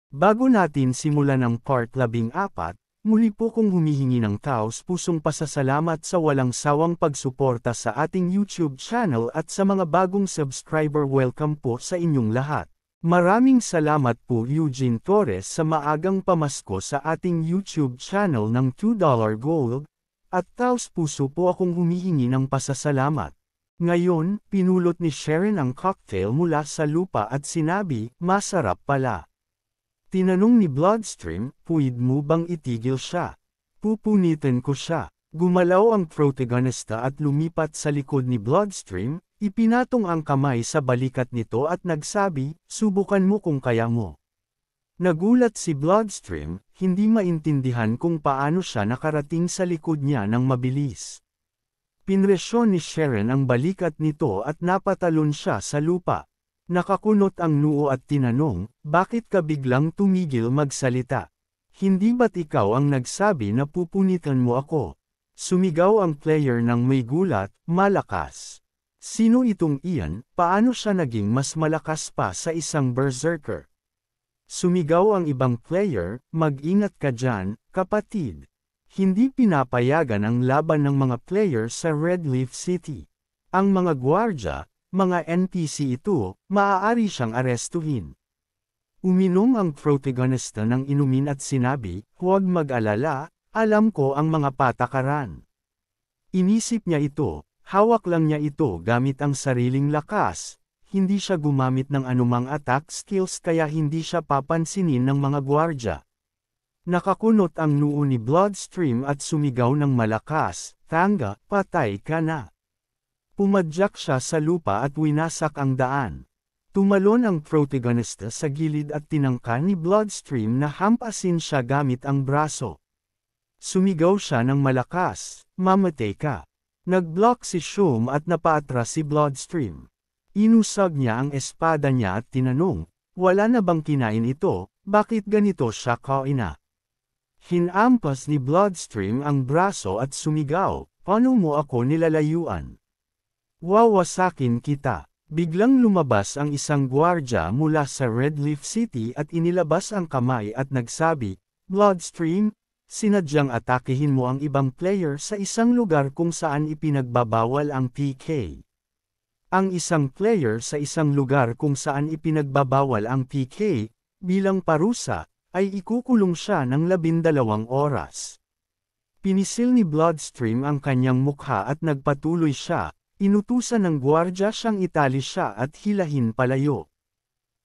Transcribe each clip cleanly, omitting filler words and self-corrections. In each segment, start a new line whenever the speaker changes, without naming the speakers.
Bago natin simulan ang part 14, muli po kong humihingi ng taos-pusong pasasalamat sa walang sawang pagsuporta sa ating YouTube channel at sa mga bagong subscriber. Welcome po sa inyong lahat. Maraming salamat po Eugene Torres sa maagang pamasko sa ating YouTube channel ng $2 gold, at taos-puso po akong humihingi ng pasasalamat. Ngayon, pinulot ni Sharon ang cocktail mula sa lupa at sinabi, "Masarap pala." Tinanong ni Bloodstream, "Puwid mo bang itigil siya?" "Pupunitin ko siya." Gumalaw ang protagonista at lumipat sa likod ni Bloodstream, ipinatong ang kamay sa balikat nito at nagsabi, "Subukan mo kung kaya mo." Nagulat si Bloodstream, hindi maintindihan kung paano siya nakarating sa likod niya ng mabilis. Pinresyon ni Sharon ang balikat nito at napatalon siya sa lupa. Nakakunot ang noo at tinanong, "Bakit ka biglang tumigil magsalita? Hindi ba't ikaw ang nagsabi na pupunitan mo ako?" Sumigaw ang player ng may gulat, "Malakas. Sino itong iyan? Paano siya naging mas malakas pa sa isang berserker?" Sumigaw ang ibang player, "Mag-ingat ka dyan, kapatid. Hindi pinapayagan ang laban ng mga player sa Red Leaf City. Ang mga gwardya, mga NPC ito, maaari siyang arestuhin." Uminom ang protagonista ng inumin at sinabi, "Huwag mag-alala, alam ko ang mga patakaran." Inisip niya ito, hawak lang niya ito gamit ang sariling lakas, hindi siya gumamit ng anumang attack skills kaya hindi siya papansinin ng mga gwardya. Nakakunot ang noo ni Bloodstream at sumigaw ng malakas, "Tanga, patay ka na." Pumadyak siya sa lupa at winasak ang daan. Tumalon ang protagonista sa gilid at tinangka ni Bloodstream na hampasin siya gamit ang braso. Sumigaw siya ng malakas, "Mamatay ka." Nag-block si Shum at napaatras si Bloodstream. Inusag niya ang espada niya at tinanong, "Wala na bang kinain ito, bakit ganito siya kaina?" Hinampas ni Bloodstream ang braso at sumigaw, "Paano mo ako nilalayuan? Wawasakin kita." Biglang lumabas ang isang gwardya mula sa Red Leaf City at inilabas ang kamay at nagsabi, "Bloodstream, sinadyang atakehin mo ang ibang player sa isang lugar kung saan ipinagbabawal ang PK. Ang isang player sa isang lugar kung saan ipinagbabawal ang PK, bilang parusa, ay ikukulong siya ng 12 oras." Pinisil ni Bloodstream ang kanyang mukha at nagpatuloy siya. Inutusan ng gwardya siyang itali siya at hilahin palayo.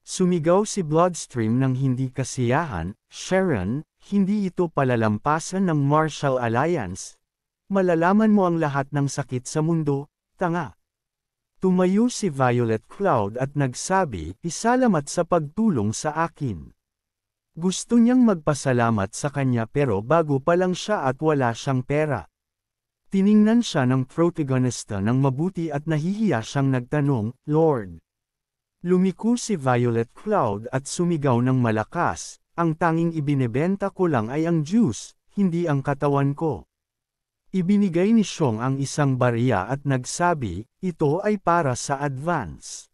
Sumigaw si Bloodstream ng hindi kasiyahan, "Sharon, hindi ito palalampasan ng Martial Alliance. Malalaman mo ang lahat ng sakit sa mundo, tanga." Tumayo si Violet Cloud at nagsabi, "Isalamat sa pagtulong sa akin." Gusto niyang magpasalamat sa kanya pero bago pa lang siya at wala siyang pera. Tiningnan siya ng protagonista ng mabuti at nahihiya siyang nagtanong, "Lord." Lumiko si Violet Cloud at sumigaw ng malakas, "Ang tanging ibinebenta ko lang ay ang juice, hindi ang katawan ko." Ibinigay ni Shong ang isang barya at nagsabi, "Ito ay para sa advance."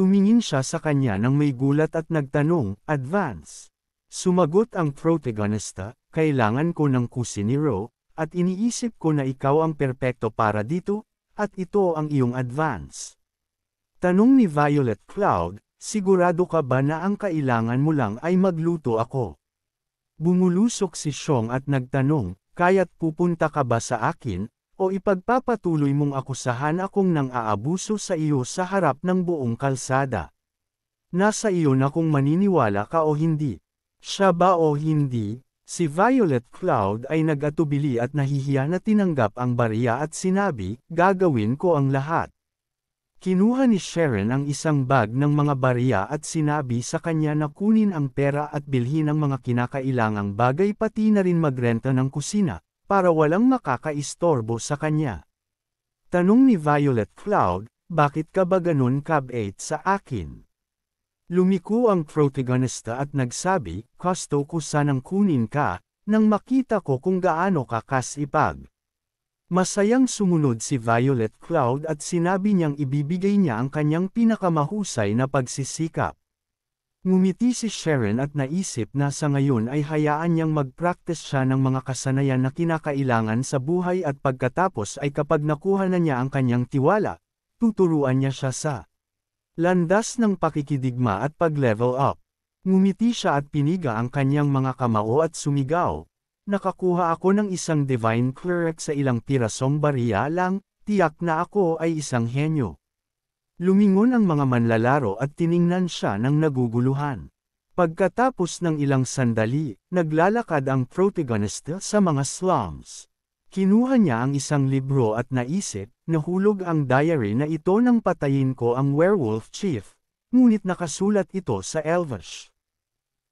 Tumingin siya sa kanya ng may gulat at nagtanong, "Advance?" Sumagot ang protagonista, "Kailangan ko ng kusinero, at iniisip ko na ikaw ang perpekto para dito, at ito ang iyong advance." Tanong ni Violet Cloud, "Sigurado ka ba na ang kailangan mo lang ay magluto ako?" Bumulusok si Shong at nagtanong, "Kaya't pupunta ka ba sa akin, o ipagpapatuloy mong akusahan akong nang aabuso sa iyo sa harap ng buong kalsada? Nasa iyo na kung maniniwala ka o hindi." "Siya ba o hindi?" Si Violet Cloud ay nag-atubili at nahihiya na tinanggap ang barya at sinabi, "Gagawin ko ang lahat." Kinuha ni Sharon ang isang bag ng mga barya at sinabi sa kanya na kunin ang pera at bilhin ang mga kinakailangang bagay pati na rin magrenta ng kusina, para walang makakaistorbo sa kanya. Tanong ni Violet Cloud, "Bakit ka ba ganun kabait sa akin?" Lumiko ang protagonista at nagsabi, "Gusto ko sanang kunin ka, nang makita ko kung gaano ka kasipag." Masayang sumunod si Violet Cloud at sinabi niyang ibibigay niya ang kanyang pinakamahusay na pagsisikap. Ngumiti si Sharon at naisip na sa ngayon ay hayaan niyang mag-practice siya ng mga kasanayan na kinakailangan sa buhay at pagkatapos ay kapag nakuha na niya ang kanyang tiwala, tuturuan niya siya sa landas ng pakikidigma at pag-level up. Ngumiti siya at piniga ang kanyang mga kamao at sumigaw. Nakakuha ako ng isang divine cleric sa ilang pirasong bariya lang, tiyak na ako ay isang henyo. Lumingon ang mga manlalaro at tiningnan siya ng naguguluhan. Pagkatapos ng ilang sandali, naglalakad ang protagonist sa mga slums. Kinuha niya ang isang libro at naisip, nahulog ang diary na ito nang patayin ko ang werewolf chief, ngunit nakasulat ito sa Elvish.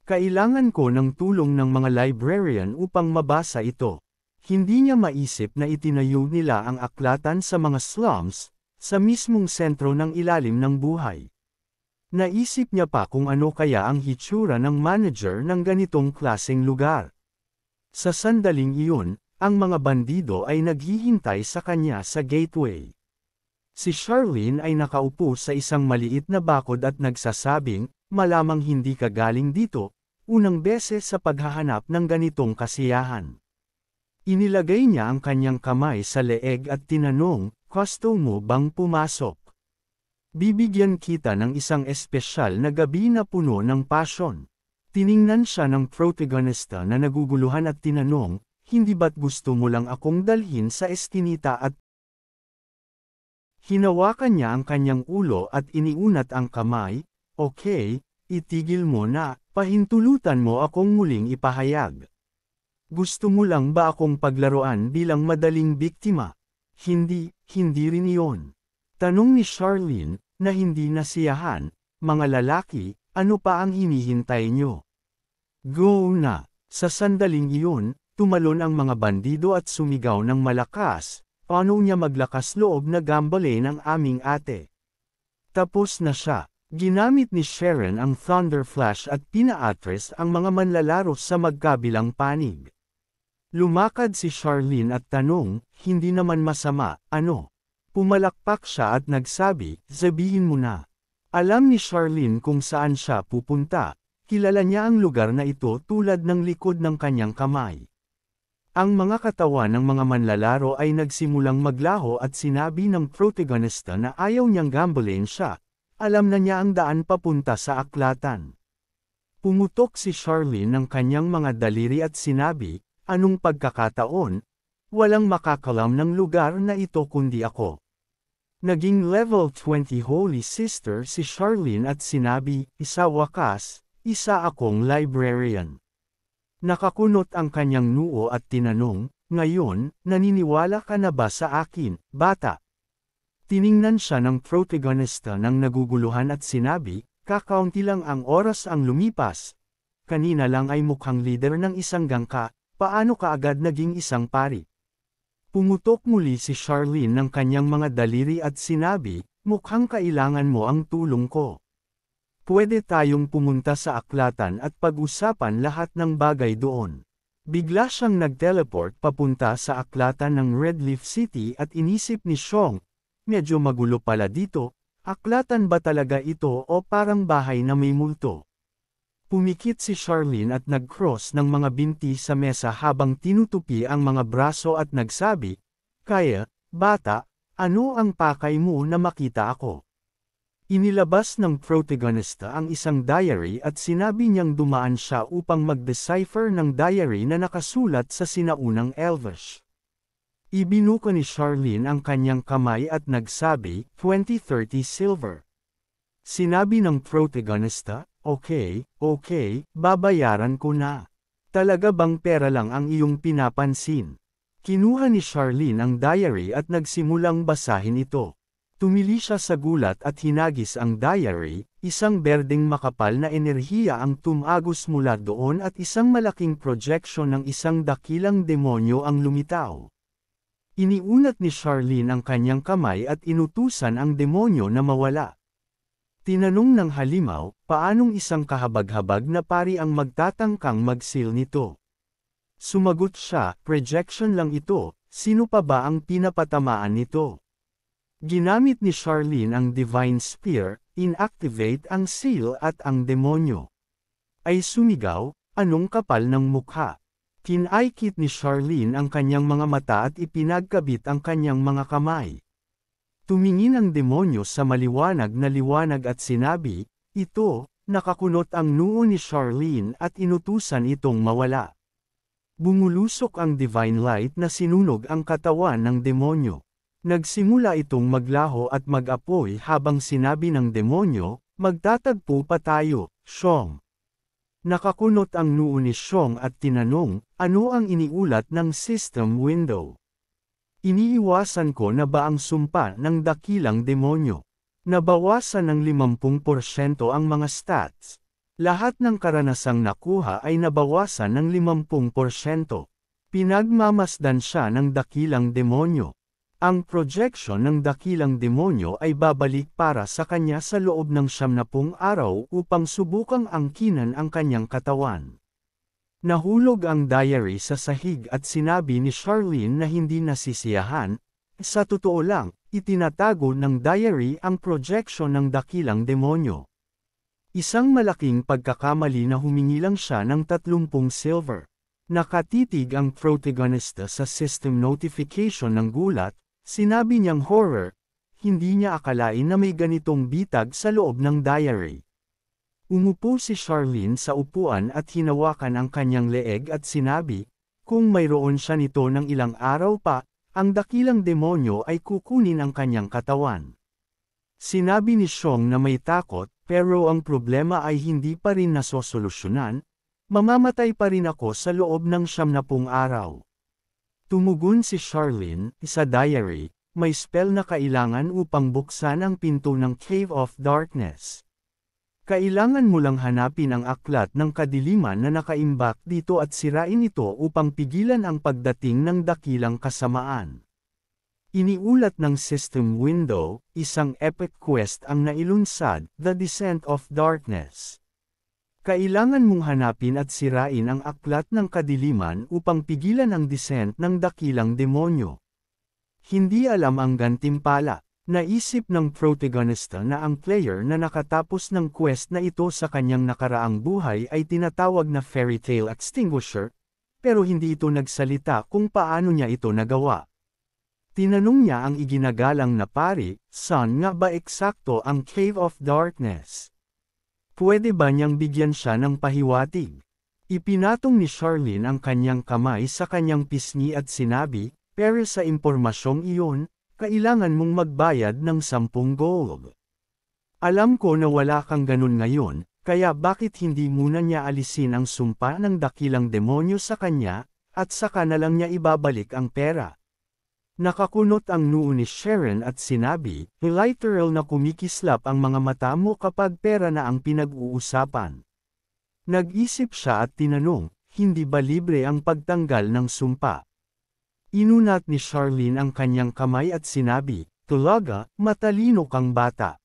Kailangan ko ng tulong ng mga librarian upang mabasa ito. Hindi niya maisip na itinayo nila ang aklatan sa mga slums, sa mismong sentro ng ilalim ng buhay. Naisip niya pa kung ano kaya ang hitsura ng manager ng ganitong klaseng lugar. Sa sandaling iyon, ang mga bandido ay naghihintay sa kanya sa gateway. Si Charlene ay nakaupo sa isang maliit na bakod at nagsasabing, malamang hindi ka galing dito, unang beses sa paghahanap ng ganitong kasiyahan. Inilagay niya ang kanyang kamay sa leeg at tinanong, gusto mo bang pumasok? Bibigyan kita ng isang espesyal na gabi na puno ng passion. Tiningnan siya ng protagonista na naguguluhan at tinanong, hindi ba't gusto mo lang akong dalhin sa eskinita at hinawakan niya ang kanyang ulo at iniunat ang kamay, okay, itigil mo na, pahintulutan mo akong muling ipahayag. Gusto mo lang ba akong paglaruan bilang madaling biktima? Hindi rin iyon. Tanong ni Charlene, na hindi nasiyahan, mga lalaki, ano pa ang hinihintay nyo? Go na! Sa sandaling iyon, tumalon ang mga bandido at sumigaw ng malakas, paano niya maglakas loob na gambale ng aming ate? Tapos na siya. Ginamit ni Sharon ang Thunder Flash at pinaatras ang mga manlalaro sa magkabilang panig. Lumakad si Charlene at tanong, hindi naman masama, ano? Pumalakpak siya at nagsabi, sabihin mo na. Alam ni Charlene kung saan siya pupunta, kilala niya ang lugar na ito tulad ng likod ng kanyang kamay. Ang mga katawan ng mga manlalaro ay nagsimulang maglaho at sinabi ng protagonista na ayaw niyang gambling siya, alam na niya ang daan papunta sa aklatan. Pumutok si Charlene ng kanyang mga daliri at sinabi, anong pagkakataon? Walang makakalam ng lugar na ito kundi ako. Naging level 20 Holy Sister si Charlene at sinabi, isa wakas, isa akong librarian. Nakakunot ang kanyang noo at tinanong, ngayon, naniniwala ka na ba sa akin, bata? Tiningnan siya ng protagonista ng naguguluhan at sinabi, kakaunti lang ang oras ang lumipas. Kanina lang ay mukhang leader ng isang gangka, paano ka agad naging isang pari? Pumutok muli si Charlene ng kanyang mga daliri at sinabi, mukhang kailangan mo ang tulong ko. Pwede tayong pumunta sa aklatan at pag-usapan lahat ng bagay doon. Bigla siyang nag-teleport papunta sa aklatan ng Red Leaf City at inisip ni Xiong, medyo magulo pala dito, aklatan ba talaga ito o parang bahay na may multo? Pumikit si Charlene at nag-cross ng mga binti sa mesa habang tinutupi ang mga braso at nagsabi, kaya, bata, ano ang pakay mo na makita ako? Inilabas ng protagonista ang isang diary at sinabi niyang dumaan siya upang mag-decipher ng diary na nakasulat sa sinaunang Elvish. Ibinuka ni Charlene ang kanyang kamay at nagsabi, 20-30 silver. Sinabi ng protagonista, okay, babayaran ko na. Talaga bang pera lang ang iyong pinapansin? Kinuha ni Charlene ang diary at nagsimulang basahin ito. Tumili siya sa gulat at hinagis ang diary, isang berdeng makapal na enerhiya ang tumagos mula doon at isang malaking projection ng isang dakilang demonyo ang lumitaw. Iniunat ni Charlene ang kanyang kamay at inutusan ang demonyo na mawala. Tinanong ng halimaw, paanong isang kahabag-habag na pari ang magtatangkang mag-seal nito? Sumagot siya, projection lang ito, sino pa ba ang pinapatamaan nito? Ginamit ni Charlene ang Divine Spear, inactivate ang seal at ang demonyo ay sumigaw, anong kapal ng mukha. Kinaykit ni Charlene ang kanyang mga mata at ipinagkabit ang kanyang mga kamay. Tumingin ang demonyo sa maliwanag na liwanag at sinabi, ito, nakakunot ang noo ni Charlene at inutusan itong mawala. Bumulusok ang divine light na sinunog ang katawan ng demonyo. Nagsimula itong maglaho at mag-apoy habang sinabi ng demonyo, magtatagpo pa tayo, Xiong. Nakakunot ang noo ni Xiong at tinanong, ano ang iniulat ng system window? Iniiwasan ko na ba ang sumpa ng dakilang demonyo? Nabawasan ng 50% ang mga stats. Lahat ng karanasang nakuha ay nabawasan ng 50%. Pinagmamasdan siya ng dakilang demonyo. Ang projection ng dakilang demonyo ay babalik para sa kanya sa loob ng 70 araw upang subukang angkinan ang kanyang katawan. Nahulog ang diary sa sahig at sinabi ni Charlene na hindi nasisiyahan, sa totoo lang, itinatago ng diary ang projection ng dakilang demonyo. Isang malaking pagkakamali na humingi lang siya ng 30 silver. Nakatitig ang protagonista sa system notification ng gulat. Sinabi niyang horror, hindi niya akalain na may ganitong bitag sa loob ng diary. Umupo si Charlene sa upuan at hinawakan ang kanyang leeg at sinabi, kung mayroon siya nito ng ilang araw pa, ang dakilang demonyo ay kukunin ang kanyang katawan. Sinabi ni Xiong na may takot, pero ang problema ay hindi pa rin nasosolusyonan, mamamatay pa rin ako sa loob ng 70 araw. Tumugon si Charlene, sa diary, may spell na kailangan upang buksan ang pinto ng Cave of Darkness. Kailangan mo lang hanapin ang aklat ng kadiliman na nakaimbak dito at sirain ito upang pigilan ang pagdating ng dakilang kasamaan. Iniulat ng system window, isang epic quest ang nailunsad, The Descent of Darkness. Kailangan mong hanapin at sirain ang aklat ng kadiliman upang pigilan ang descent ng dakilang demonyo. Hindi alam ang gantimpala. Naisip ng protagonista na ang player na nakatapos ng quest na ito sa kanyang nakaraang buhay ay tinatawag na Fairy Tale Extinguisher, pero hindi ito nagsalita kung paano niya ito nagawa. Tinanong niya ang iginagalang na pari, saan nga ba eksakto ang Cave of Darkness? Pwede ba niyang bigyan siya ng pahiwatig? Ipinatong ni Charlene ang kanyang kamay sa kanyang pisngi at sinabi, pero sa impormasyong iyon, kailangan mong magbayad ng 10 gold. Alam ko na wala kang ganun ngayon, kaya bakit hindi muna niya alisin ang sumpa ng dakilang demonyo sa kanya, at saka na lang niya ibabalik ang pera. Nakakunot ang noo ni Sharon at sinabi, literal na kumikislap ang mga mata mo kapag pera na ang pinag-uusapan. Nag-isip siya at tinanong, hindi ba libre ang pagtanggal ng sumpa? Inunat ni Charlene ang kanyang kamay at sinabi, talaga, matalino kang bata.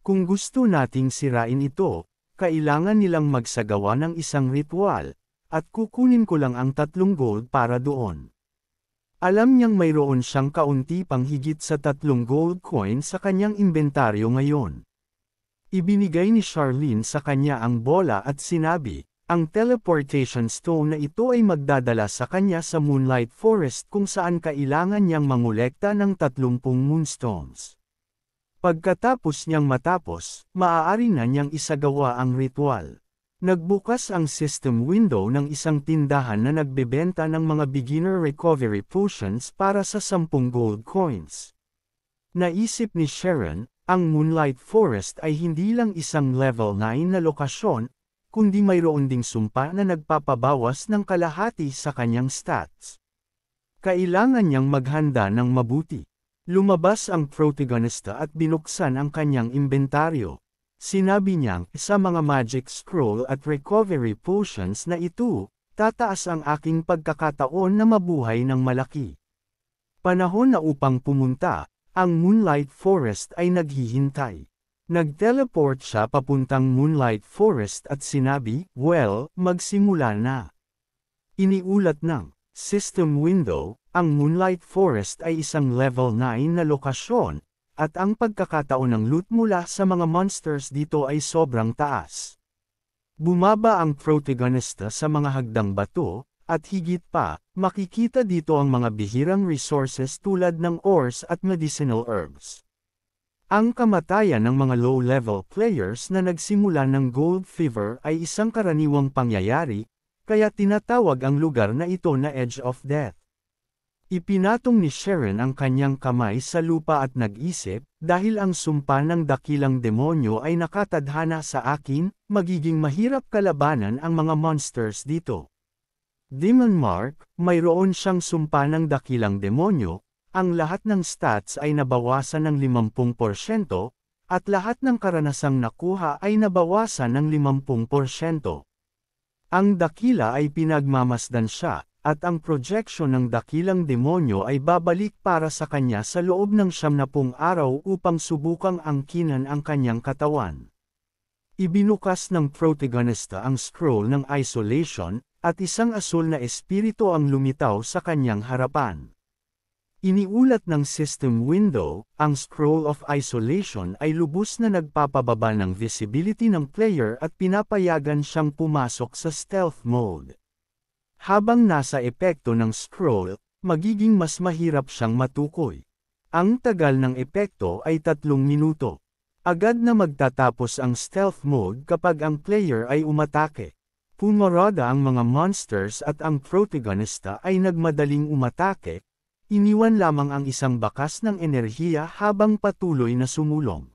Kung gusto nating sirain ito, kailangan nilang magsagawa ng isang ritual, at kukunin ko lang ang 3 gold para doon. Alam niyang mayroon siyang kaunti pang higit sa 3 gold coin sa kanyang inventaryo ngayon. Ibinigay ni Charlene sa kanya ang bola at sinabi, ang teleportation stone na ito ay magdadala sa kanya sa Moonlight Forest kung saan kailangan niyang mangolekta ng 30 moonstones. Pagkatapos niyang matapos, maaari na niyang isagawa ang ritual. Nagbukas ang system window ng isang tindahan na nagbebenta ng mga beginner recovery potions para sa 10 gold coins. Naisip ni Sharon, ang Moonlight Forest ay hindi lang isang level 9 na lokasyon, kundi mayroon ding sumpa na nagpapabawas ng kalahati sa kanyang stats. Kailangan niyang maghanda ng mabuti. Lumabas ang protagonista at binuksan ang kanyang inventaryo. Sinabi niyang, sa mga magic scroll at recovery potions na ito, tataas ang aking pagkakataon na mabuhay ng malaki. Panahon na upang pumunta, ang Moonlight Forest ay naghihintay. Nag-teleport siya papuntang Moonlight Forest at sinabi, well, magsimula na. Iniulat ng system window, ang Moonlight Forest ay isang level 9 na lokasyon, at ang pagkakataon ng loot mula sa mga monsters dito ay sobrang taas. Bumaba ang protagonista sa mga hagdang bato, at higit pa, makikita dito ang mga bihirang resources tulad ng ores at medicinal herbs. Ang kamatayan ng mga low-level players na nagsimula ng gold fever ay isang karaniwang pangyayari, kaya tinatawag ang lugar na ito na Edge of Death. Ipinatong ni Sharon ang kanyang kamay sa lupa at nag-isip, dahil ang sumpa ng dakilang demonyo ay nakatadhana sa akin, magiging mahirap kalabanan ang mga monsters dito. Demon Mark, mayroon siyang sumpa ng dakilang demonyo, ang lahat ng stats ay nabawasan ng 50%, at lahat ng karanasang nakuha ay nabawasan ng 50%. Ang dakila ay pinagmamasdan siya, at ang projection ng dakilang demonyo ay babalik para sa kanya sa loob ng 70 araw upang subukang angkinan ang kanyang katawan. Ibinukas ng protagonista ang scroll ng isolation, at isang asul na espiritu ang lumitaw sa kanyang harapan. Iniulat ng system window, ang scroll of isolation ay lubos na nagpapababa ng visibility ng player at pinapayagan siyang pumasok sa stealth mode. Habang nasa epekto ng scroll, magiging mas mahirap siyang matukoy. Ang tagal ng epekto ay 3 minuto. Agad na magtatapos ang stealth mode kapag ang player ay umatake. Pumarada ang mga monsters at ang protagonista ay nagmadaling umatake, iniwan lamang ang isang bakas ng enerhiya habang patuloy na sumulong.